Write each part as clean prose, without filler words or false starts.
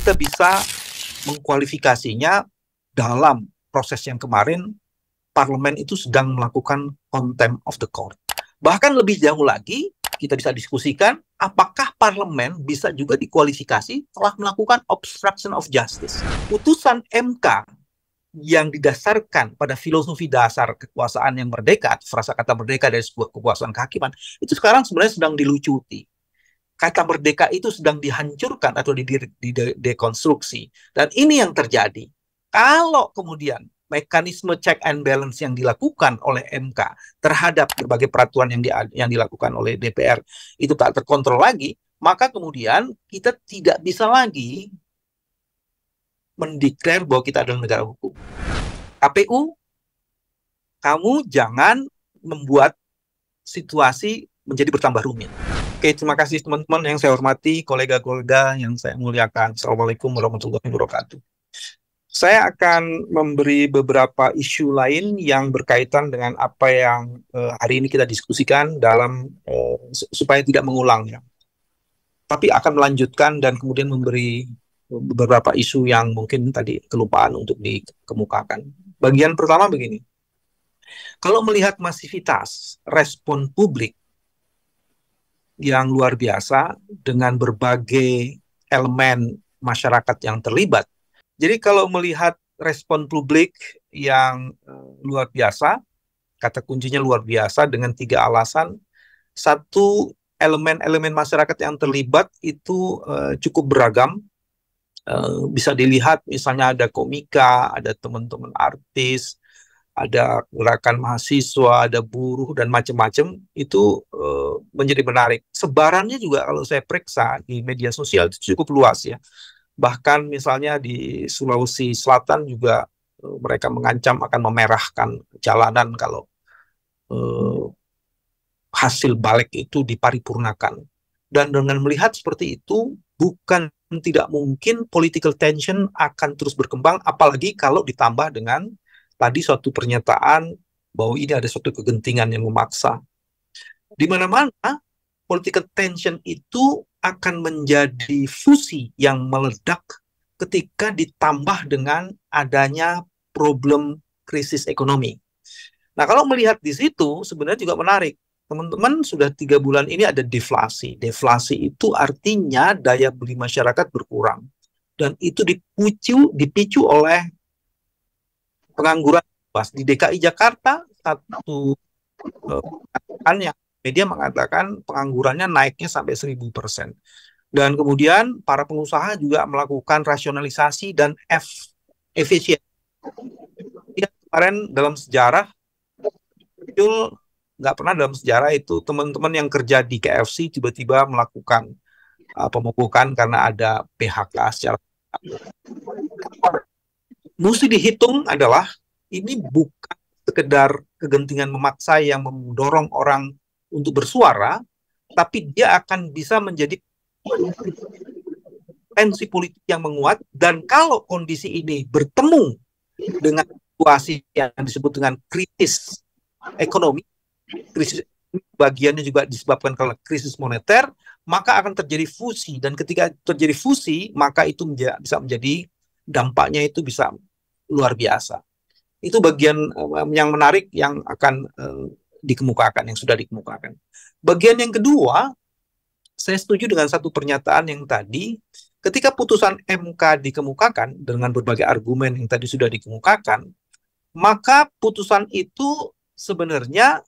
kita bisa mengkualifikasinya dalam proses yang kemarin parlemen itu sedang melakukan contempt of the court. Bahkan lebih jauh lagi, kita bisa diskusikan apakah parlemen bisa juga dikualifikasi telah melakukan obstruction of justice. Putusan MK yang didasarkan pada filosofi dasar kekuasaan yang merdeka, frasa kata merdeka dari sebuah kekuasaan kehakiman, itu sekarang sebenarnya sedang dilucuti. Kata merdeka itu sedang dihancurkan atau didekonstruksi. Dan ini yang terjadi. Kalau kemudian mekanisme check and balance yang dilakukan oleh MK terhadap berbagai peraturan yang dilakukan oleh DPR itu tak terkontrol lagi, maka kemudian kita tidak bisa lagi mendeklar bahwa kita adalah negara hukum. KPU, kamu jangan membuat situasi menjadi bertambah rumit. Oke, terima kasih teman-teman yang saya hormati, kolega-kolega yang saya muliakan. Assalamualaikum warahmatullahi wabarakatuh. Saya akan memberi beberapa isu lain yang berkaitan dengan apa yang hari ini kita diskusikan dalam supaya tidak mengulangnya. Tapi akan melanjutkan dan kemudian memberi beberapa isu yang mungkin tadi kelupaan untuk dikemukakan. Bagian pertama begini. Kalau melihat masivitas respon publik yang luar biasa dengan berbagai elemen masyarakat yang terlibat. Jadi kalau melihat respon publik yang luar biasa, kata kuncinya luar biasa dengan 3 alasan. Satu, elemen-elemen masyarakat yang terlibat itu cukup beragam. Bisa dilihat misalnya ada komika, ada teman-teman artis, ada gerakan mahasiswa, ada buruh, dan macam-macam. Itu menjadi menarik. Sebarannya juga kalau saya periksa di media sosial itu cukup luas ya. Bahkan misalnya di Sulawesi Selatan juga mereka mengancam akan memerahkan jalanan kalau hasil balik itu diparipurnakan. Dan dengan melihat seperti itu, bukan tidak mungkin political tension akan terus berkembang, apalagi kalau ditambah dengan tadi suatu pernyataan bahwa ini ada suatu kegentingan yang memaksa. Di mana-mana, political tension itu akan menjadi fusi yang meledak ketika ditambah dengan adanya problem krisis ekonomi. Nah, kalau melihat di situ, sebenarnya juga menarik. Teman-teman, sudah 3 bulan ini ada deflasi. Deflasi itu artinya daya beli masyarakat berkurang. Dan itu dipicu oleh pengangguran luas. Di DKI Jakarta, satu yang media mengatakan penganggurannya naiknya sampai 1000%. Dan kemudian para pengusaha juga melakukan rasionalisasi dan efisien. Kemarin dalam sejarah, nggak pernah dalam sejarah itu teman-teman yang kerja di KFC tiba-tiba melakukan pemupukan karena ada PHK secara mesti dihitung adalah ini bukan sekedar kegentingan memaksa yang mendorong orang untuk bersuara, tapi dia akan bisa menjadi tensi politik yang menguat. Dan kalau kondisi ini bertemu dengan situasi yang disebut dengan krisis ekonomi, krisis bagiannya juga disebabkan karena krisis moneter, maka akan terjadi fusi. Dan ketika terjadi fusi, maka itu bisa menjadi dampaknya itu bisa luar biasa. Itu bagian yang menarik yang akan dikemukakan, yang sudah dikemukakan. Bagian yang kedua, saya setuju dengan satu pernyataan yang tadi, ketika putusan MK dikemukakan dengan berbagai argumen yang tadi sudah dikemukakan, maka putusan itu sebenarnya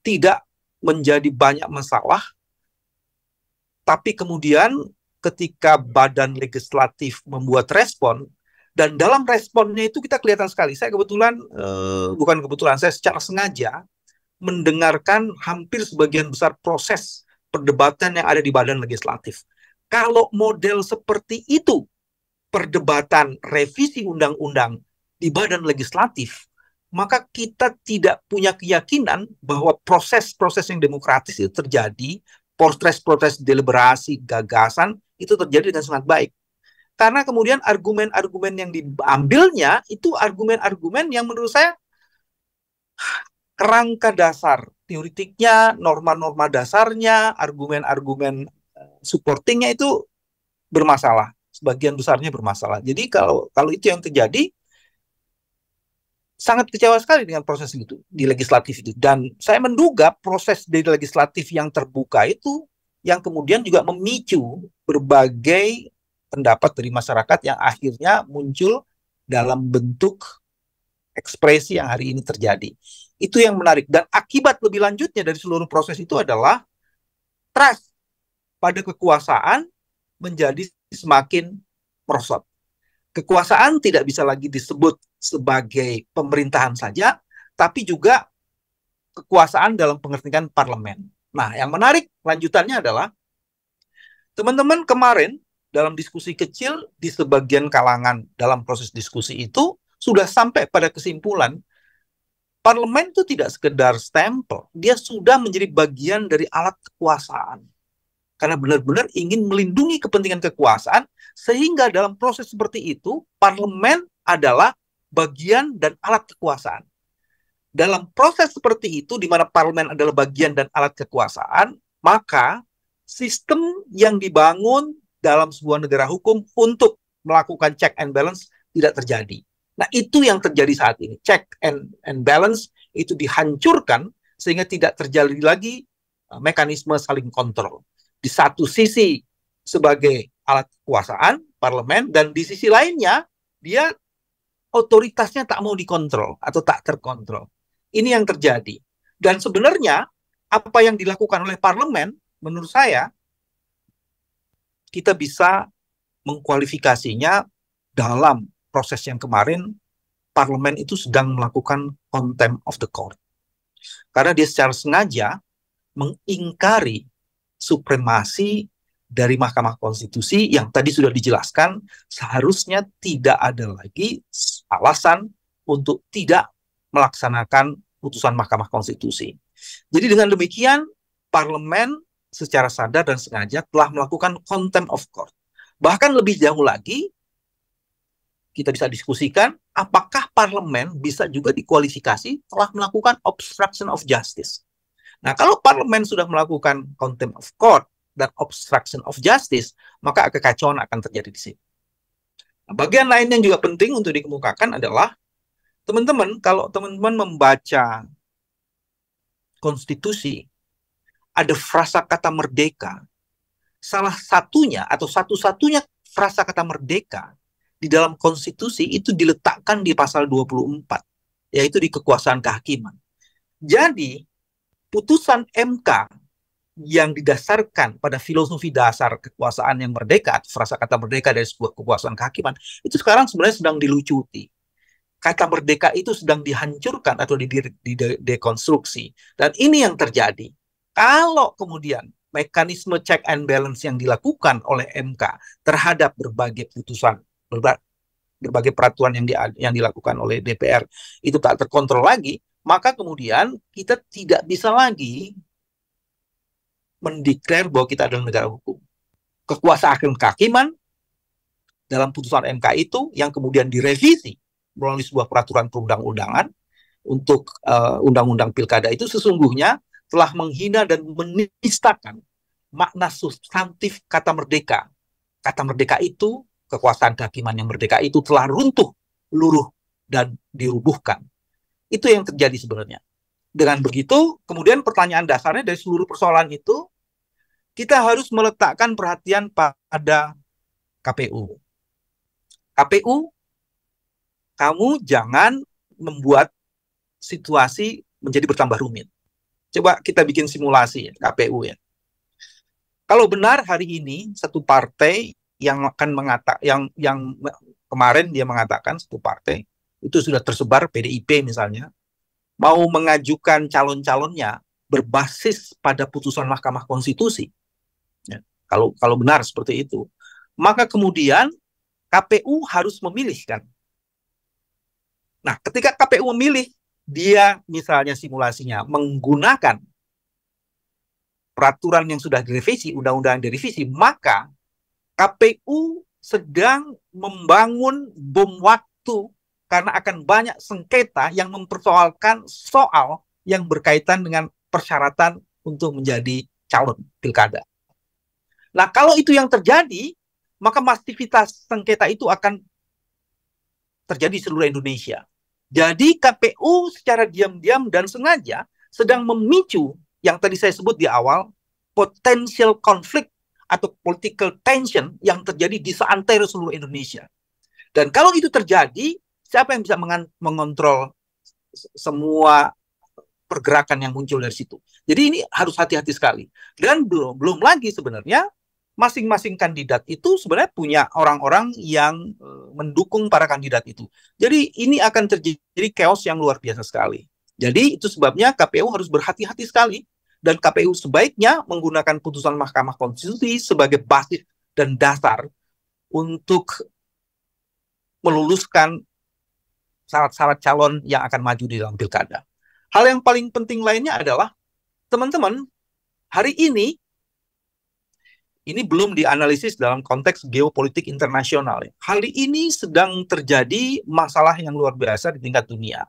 tidak menjadi banyak masalah, tapi kemudian ketika badan legislatif membuat respon, dan dalam responnya itu kita kelihatan sekali, saya kebetulan, bukan kebetulan, saya secara sengaja mendengarkan hampir sebagian besar proses perdebatan yang ada di badan legislatif. Kalau model seperti itu, perdebatan revisi undang-undang di badan legislatif, maka kita tidak punya keyakinan bahwa proses-proses yang demokratis itu terjadi, proses-proses deliberasi, gagasan, itu terjadi dengan sangat baik. Karena kemudian argumen-argumen yang diambilnya, itu argumen-argumen yang menurut saya kerangka dasar teoretiknya, norma-norma dasarnya, argumen-argumen supportingnya itu bermasalah. sebagian besarnya bermasalah. Jadi kalau itu yang terjadi, sangat kecewa sekali dengan proses itu di legislatif itu. Dan saya menduga proses di legislatif yang terbuka itu yang kemudian juga memicu berbagai pendapat dari masyarakat yang akhirnya muncul dalam bentuk ekspresi yang hari ini terjadi. Itu yang menarik. Dan akibat lebih lanjutnya dari seluruh proses itu adalah trust pada kekuasaan menjadi semakin merosot. Kekuasaan tidak bisa lagi disebut sebagai pemerintahan saja, tapi juga kekuasaan dalam pengertian parlemen. Nah, yang menarik lanjutannya adalah teman-teman kemarin dalam diskusi kecil di sebagian kalangan dalam proses diskusi itu sudah sampai pada kesimpulan parlemen itu tidak sekedar stempel, dia sudah menjadi bagian dari alat kekuasaan. Karena benar-benar ingin melindungi kepentingan kekuasaan, sehingga dalam proses seperti itu, parlemen adalah bagian dan alat kekuasaan. Dalam proses seperti itu, di mana parlemen adalah bagian dan alat kekuasaan, maka sistem yang dibangun dalam sebuah negara hukum untuk melakukan check and balance tidak terjadi. Nah, itu yang terjadi saat ini. Check and balance itu dihancurkan sehingga tidak terjadi lagi mekanisme saling kontrol. Di satu sisi sebagai alat kekuasaan, parlemen, dan di sisi lainnya, dia otoritasnya tak mau dikontrol atau tak terkontrol. Ini yang terjadi. Dan sebenarnya, apa yang dilakukan oleh parlemen, menurut saya, kita bisa mengkualifikasinya dalam proses yang kemarin, parlemen itu sedang melakukan contempt of the court. Karena dia secara sengaja mengingkari supremasi dari Mahkamah Konstitusi yang tadi sudah dijelaskan, seharusnya tidak ada lagi alasan untuk tidak melaksanakan putusan Mahkamah Konstitusi. Jadi dengan demikian, parlemen secara sadar dan sengaja telah melakukan contempt of court. Bahkan lebih jauh lagi, kita bisa diskusikan apakah parlemen bisa juga dikualifikasi telah melakukan obstruction of justice. Nah, kalau parlemen sudah melakukan contempt of court dan obstruction of justice, maka kekacauan akan terjadi di sini. Nah, bagian lain yang juga penting untuk dikemukakan adalah, teman-teman, kalau teman-teman membaca konstitusi, ada frasa kata merdeka. Salah satunya atau satu-satunya frasa kata merdeka di dalam konstitusi itu diletakkan di pasal 24, yaitu di kekuasaan kehakiman. Jadi, putusan MK yang didasarkan pada filosofi dasar kekuasaan yang merdeka, frasa kata merdeka dari sebuah kekuasaan kehakiman, itu sekarang sebenarnya sedang dilucuti. Kata merdeka itu sedang dihancurkan atau didekonstruksi. Dan ini yang terjadi. Kalau kemudian mekanisme check and balance yang dilakukan oleh MK terhadap berbagai putusan, berbagai peraturan yang dilakukan oleh DPR itu tak terkontrol lagi, maka kemudian kita tidak bisa lagi mendeklar bahwa kita adalah negara hukum. Kekuasaan kehakiman dalam putusan MK itu yang kemudian direvisi melalui sebuah peraturan perundang-undangan untuk undang-undang pilkada itu sesungguhnya telah menghina dan menistakan makna substantif kata merdeka. Kata merdeka itu, kekuasaan kehakiman yang merdeka itu telah runtuh, luruh, dan dirubuhkan. Itu yang terjadi sebenarnya. Dengan begitu, kemudian pertanyaan dasarnya dari seluruh persoalan itu, kita harus meletakkan perhatian pada KPU. KPU, kamu jangan membuat situasi menjadi bertambah rumit. Coba kita bikin simulasi ya, KPU ya. Kalau benar hari ini satu partai yang akan yang kemarin dia mengatakan satu partai itu sudah tersebar, PDIP misalnya, mau mengajukan calon-calonnya berbasis pada putusan Mahkamah Konstitusi. Ya, kalau benar seperti itu, maka kemudian KPU harus memilih kan. Nah, ketika KPU memilih, dia misalnya simulasinya menggunakan peraturan yang sudah direvisi, undang-undang yang direvisi, maka KPU sedang membangun bom waktu karena akan banyak sengketa yang mempersoalkan soal yang berkaitan dengan persyaratan untuk menjadi calon pilkada. Nah, kalau itu yang terjadi, maka masivitas sengketa itu akan terjadi di seluruh Indonesia. Jadi KPU secara diam-diam dan sengaja sedang memicu yang tadi saya sebut di awal, potential konflik atau political tension yang terjadi di seantero seluruh Indonesia. Dan kalau itu terjadi, siapa yang bisa mengontrol semua pergerakan yang muncul dari situ? Jadi ini harus hati-hati sekali. Dan belum lagi sebenarnya masing-masing kandidat itu sebenarnya punya orang-orang yang mendukung para kandidat itu. Jadi ini akan terjadi chaos yang luar biasa sekali. Jadi itu sebabnya KPU harus berhati-hati sekali, dan KPU sebaiknya menggunakan putusan Mahkamah Konstitusi sebagai basis dan dasar untuk meluluskan syarat-syarat calon yang akan maju di dalam pilkada. Hal yang paling penting lainnya adalah, teman-teman, hari ini belum dianalisis dalam konteks geopolitik internasional. Hari ini sedang terjadi masalah yang luar biasa di tingkat dunia.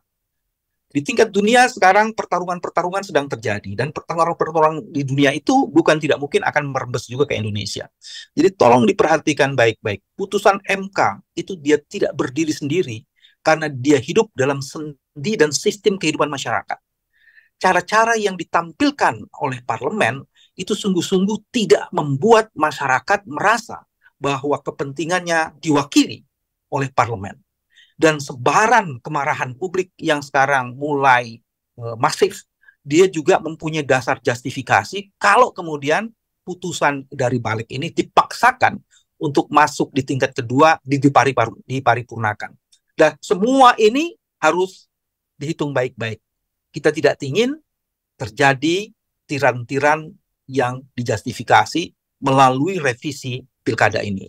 Di tingkat dunia sekarang pertarungan-pertarungan sedang terjadi, dan pertarungan-pertarungan di dunia itu bukan tidak mungkin akan merembes juga ke Indonesia. Jadi tolong diperhatikan baik-baik. Putusan MK itu dia tidak berdiri sendiri karena dia hidup dalam sendi dan sistem kehidupan masyarakat. Cara-cara yang ditampilkan oleh parlemen itu sungguh-sungguh tidak membuat masyarakat merasa bahwa kepentingannya diwakili oleh parlemen. Dan sebaran kemarahan publik yang sekarang mulai masif, dia juga mempunyai dasar justifikasi kalau kemudian putusan dari balik ini dipaksakan untuk masuk di tingkat kedua, diparipurnakan. Dan semua ini harus dihitung baik-baik. Kita tidak ingin terjadi tiran-tiran yang dijustifikasi melalui revisi pilkada ini.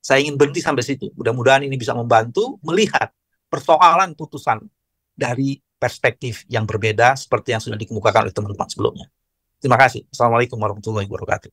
Saya ingin berhenti sampai situ. Mudah-mudahan ini bisa membantu melihat persoalan putusan dari perspektif yang berbeda seperti yang sudah dikemukakan oleh teman-teman sebelumnya. Terima kasih. Assalamualaikum warahmatullahi wabarakatuh.